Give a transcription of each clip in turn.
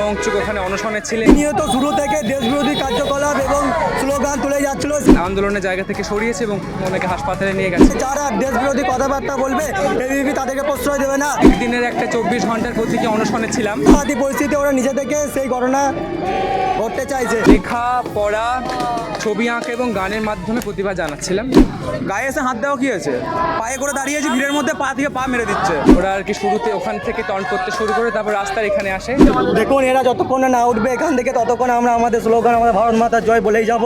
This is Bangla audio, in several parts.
অংশুক ওখানে অনশনে ছিলেন। নিয়ত শুরু থেকে দেশবিরোধী কার্যকলাপ এবং স্লোগান তুলে যাচ্ছিল। আন্দোলনের জায়গা থেকে সরিয়েছে এবং ওনাকে হাসপাতালে নিয়ে গেছে। যারা দেশবিরোধী কথাবার্তা বলবে এবিপি তাদেরকে প্রশ্রয় দেবে না। একদিনের একটা 24 ঘন্টার প্রতীকী অনশনে ছিলাম। আদি পরিস্থিতি ওরা নিজে থেকে সেই ঘটনা ঘটতে চাইছে। লেখা পড়া ছবি আঁকা এবং গানের মাধ্যমে প্রতিভা জানাচ্ছিলাম। গায়ে এসে হাত দেওয়া কি হয়েছে? পায়ে করে দাঁড়িয়েছি, ভিড়ের মধ্যে পা থেকে পা মেরে দিচ্ছে। ওরা আর কি শুরুতে ওখান থেকে টন করতে শুরু করে তারপর রাস্তার এখানে আসে। দেখুন এরা যতক্ষণ না উঠবে এখান থেকে ততক্ষণ আমরা আমাদের স্লোগান আমাদের ভারত মাতার জয় বলেই যাব।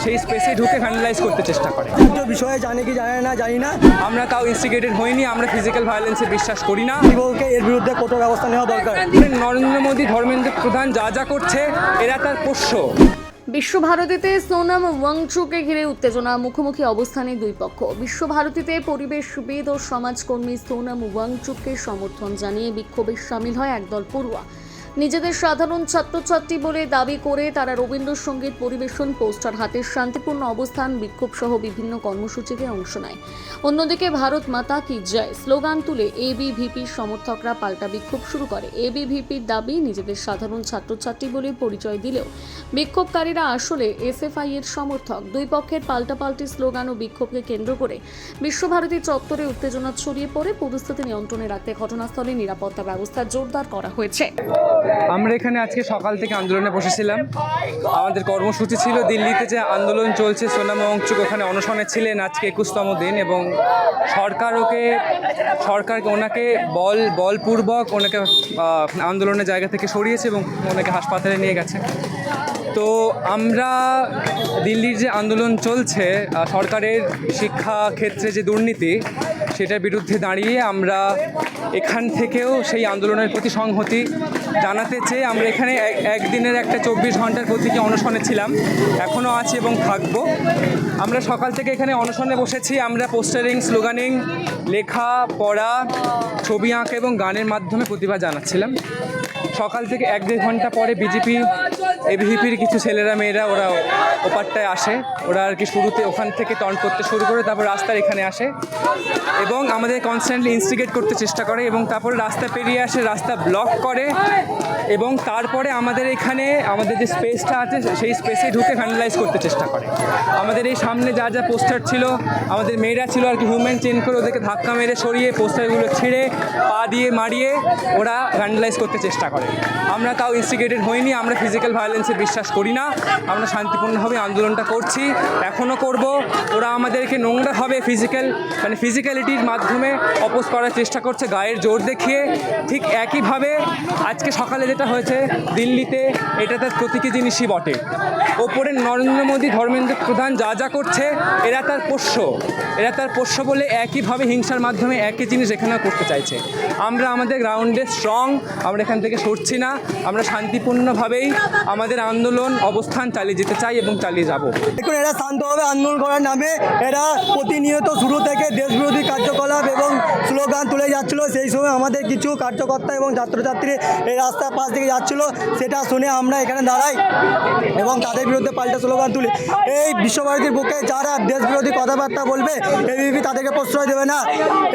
সেই স্পেসে ঢুকে ভ্যান্ডালাইজ করতে চেষ্টা করে। বিষয়ে জানে কি জানে না জানি না, আমরা তাও ইনস্টিগেটেড হইনি। আমরা ফিজিক্যাল ভায়োলেন্সে বিশ্বাস করি না। এর বিরুদ্ধে কঠোর ব্যবস্থা নেওয়া দরকার। নরেন্দ্র মোদী ধর্মেন্দ্র প্রধান যা যা করছে এরা তার পোষ্য। বিশ্বভারতীতে সোনাম ওয়াংচুককে ঘিরে উত্তেজনা, মুখোমুখি অবস্থানে দুই পক্ষ। বিশ্বভারতীতে পরিবেশবিদ ও সমাজকর্মী সোনাম ওয়াংচুককে সমর্থন জানিয়ে বিক্ষোভে সামিল হয় একদল পড়ুয়া। নিজেদের সাধারণ ছাত্রছাত্রী বলে দাবি করে তারা রবীন্দ্রসঙ্গীত পরিবেশন, পোস্টার হাতে শান্তিপূর্ণ অবস্থান, বিক্ষোভ সহ বিভিন্ন কর্মসূচিতে অংশ নেয়। অন্যদিকে ভারত মাতা কি জয় স্লোগান তুলে এবিভিপির সমর্থকরা পাল্টা বিক্ষোভ শুরু করে। এবিভিপির দাবি, নিজেদের সাধারণ ছাত্রছাত্রী বলে পরিচয় দিলেও বিক্ষোভকারীরা আসলে এসএফআই এর সমর্থক। দুই পক্ষের পাল্টাপাল্টি স্লোগান ও বিক্ষোভকে কেন্দ্র করে বিশ্বভারতী চত্বরে উত্তেজনা ছড়িয়ে পড়ে। পরিস্থিতি নিয়ন্ত্রণে রাখতে ঘটনাস্থলে নিরাপত্তা ব্যবস্থা জোরদার করা হয়েছে। আমরা এখানে আজকে সকাল থেকে আন্দোলনে বসেছিলাম। আমাদের কর্মসূচি ছিল দিল্লিতে যে আন্দোলন চলছে, সোনাম ওয়াংচুক ওখানে অনশনে ছিলেন আজকে 21তম দিন, এবং সরকার ওনাকে বলপূর্বক ওনাকে আন্দোলনের জায়গা থেকে সরিয়েছে এবং ওনাকে হাসপাতালে নিয়ে গেছে। তো আমরা দিল্লির যে আন্দোলন চলছে, সরকারের শিক্ষা ক্ষেত্রে যে দুর্নীতি, সেটার বিরুদ্ধে দাঁড়িয়ে আমরা এখান থেকেও সেই আন্দোলনের প্রতি সংহতি জানাতে চেয়ে আমরা এখানে একদিনের একটা 24 ঘন্টার প্রতীকী অনশনে ছিলাম, এখনও আছি এবং থাকবো। আমরা সকাল থেকে এখানে অনশনে বসেছি। আমরা পোস্টারিং, স্লোগানিং, লেখা পড়া ছবি আঁকা এবং গানের মাধ্যমে প্রতিভা জানাচ্ছিলাম। সকাল থেকে 1-1.5 ঘন্টা পরে বিজেপি এবিভিপির কিছু ছেলেরা মেয়েরা ওরা ওপারটায় আসে। ওরা আর কি শুরুতে ওখান থেকে টন করতে শুরু করে তারপর রাস্তার এখানে আসে এবং আমাদের কনস্ট্যান্টলি ইনস্টিগেট করতে চেষ্টা করে, এবং তারপরে রাস্তা পেরিয়ে আসে, রাস্তা ব্লক করে, এবং তারপরে আমাদের এখানে আমাদের যে স্পেসটা আছে সেই স্পেসে ঢুকে ভ্যান্ডালাইজ করতে চেষ্টা করে। আমাদের এই সামনে যা যা পোস্টার ছিল, আমাদের মেয়েরা ছিল আর কি হিউম্যান চেন করে ওদেরকে ধাক্কা মেরে সরিয়ে পোস্টারগুলো ছিঁড়ে পা দিয়ে মারিয়ে ওরা ভ্যান্ডালাইজ করতে চেষ্টা করে। আমরা তাও ইনস্টিগেটেড হইনি। আমরা ফিজিক্যাল ভায়োলেন্সে বিশ্বাস করি না। আমরা শান্তিপূর্ণভাবে আন্দোলনটা করছি, এখনও করব। ওরা আমাদেরকে নোংরাভাবে ফিজিক্যালিটির মাধ্যমে অপোজ করার চেষ্টা করছে, গায়ের জোর দেখিয়ে। ঠিক একইভাবে আজকে সকালে যেটা হয়েছে দিল্লিতে, এটা তার প্রতীকী জিনিসই বটে। ওপরে নরেন্দ্র মোদী ধর্মেন্দ্র প্রধান যা যা করছে এরা তার পোষ্য বলে একইভাবে হিংসার মাধ্যমে একই জিনিস এখানেও করতে চাইছে। আমরা আমাদের গ্রাউন্ডে স্ট্রং, আমরা এখান থেকে সরছি না। আমরা শান্তিপূর্ণভাবেই আমাদের আন্দোলন অবস্থান চালিয়ে যেতে চাই এবং চালিয়ে যাব। দেখুন এরা শান্তভাবে আন্দোলন করার নামে এরা প্রতিনিয়ত শুরু থেকে দেশবিরোধী কার্যকলাপ এবং স্লোগান তুলে যাচ্ছিল। সেই সময় আমাদের কিছু কার্যকর্তা এবং ছাত্রছাত্রী এই রাস্তার পাশ থেকে যাচ্ছিল, সেটা শুনে আমরা এখানে দাঁড়াই এবং তাদের বিরুদ্ধে পাল্টা স্লোগান তুলি। এই বিশ্বভারতীর বুকে যারা দেশবিরোধী কথাবার্তা বলবে এবিপি তাদেরকে প্রশ্রয় দেবে না।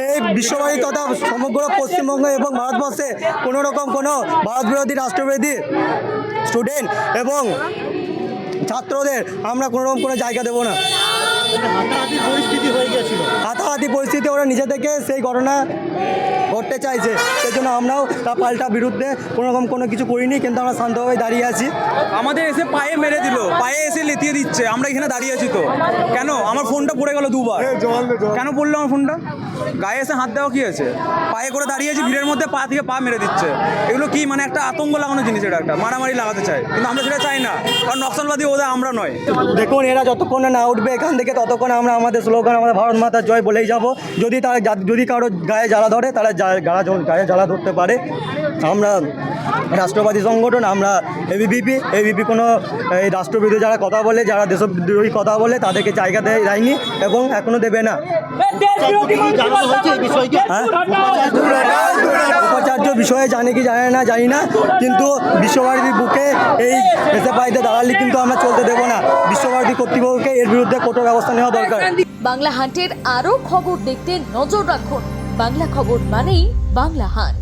এই বিশ্বভারতী তথা সমগ্র পশ্চিমবঙ্গ এবং ভারতবর্ষে কোনো রকম কোনো ভারতবিরোধী, রাষ্ট্রবিরোধী স্টুডেন্ট এবং ছাত্রদের আমরা কোনোরকম কোনো জায়গা দেবো না। হাতাহাতি পরিস্থিতি ওরা নিজে থেকে সেই ঘটনা ঘটতে চাইছে, সেই জন্য আমরাও তার পাল্টা বিরুদ্ধে কোনোরকম কোনো কিছু করিনি, কিন্তু আমরা শান্তভাবে দাঁড়িয়ে আছি। আমাদের এসে পায়ে মেরে দিল, পায়ে এসে লেতিয়ে দিচ্ছে। আমরা এখানে দাঁড়িয়ে আছি তো কেন? আমার ফোনটা পড়ে গেল দুবার। কেন পড়লো আমার ফোনটা? গায়ে এসে হাত দেওয়া কি হয়েছে? পায়ে করে দাঁড়িয়েছি, ভিড়ের মধ্যে পা থেকে পা মেরে দিচ্ছে। এগুলো কি মানে একটা আতঙ্ক লাগানো জিনিস, এটা একটা মারামারি লাগাতে চায়, কিন্তু আমরা সেটা চাই না, কারণ নকশালবাদী ওদের আমরা নয়। দেখুন এরা যতক্ষণ না উঠবে এখান থেকে ততক্ষণ আমরা আমাদের স্লোগান আমাদের ভারত মাতার জয় বলেই যাব। যদি কারো গায়ে জ্বালা ধরে তারা গায়ে জ্বালা ধরতে পারে। আমরা রাষ্ট্রবাদী সংগঠন, আমরা এবিপি কোনো এই রাষ্ট্রবিরোধী যারা কথা বলে, যারা দেশবিরোধী কথা বলে তাদেরকে জায়গা দেয়নি এবং এখনও দেবে না। উপাচার্য বিষয়ে জানে কি জানে না জানি না, কিন্তু বিশ্বভারতীর বুকে এই এসএফআইতে দাঁড়ালে কিন্তু আমরা চলতে দেবো না। বিশ্বভারতী কর্তৃপক্ষকে এর বিরুদ্ধে কঠোর ব্যবস্থা নেওয়া দরকার। বাংলা হান্টের আরও খবর দেখতে নজর রাখুন। বাংলা খবর মানেই বাংলা হান্ট।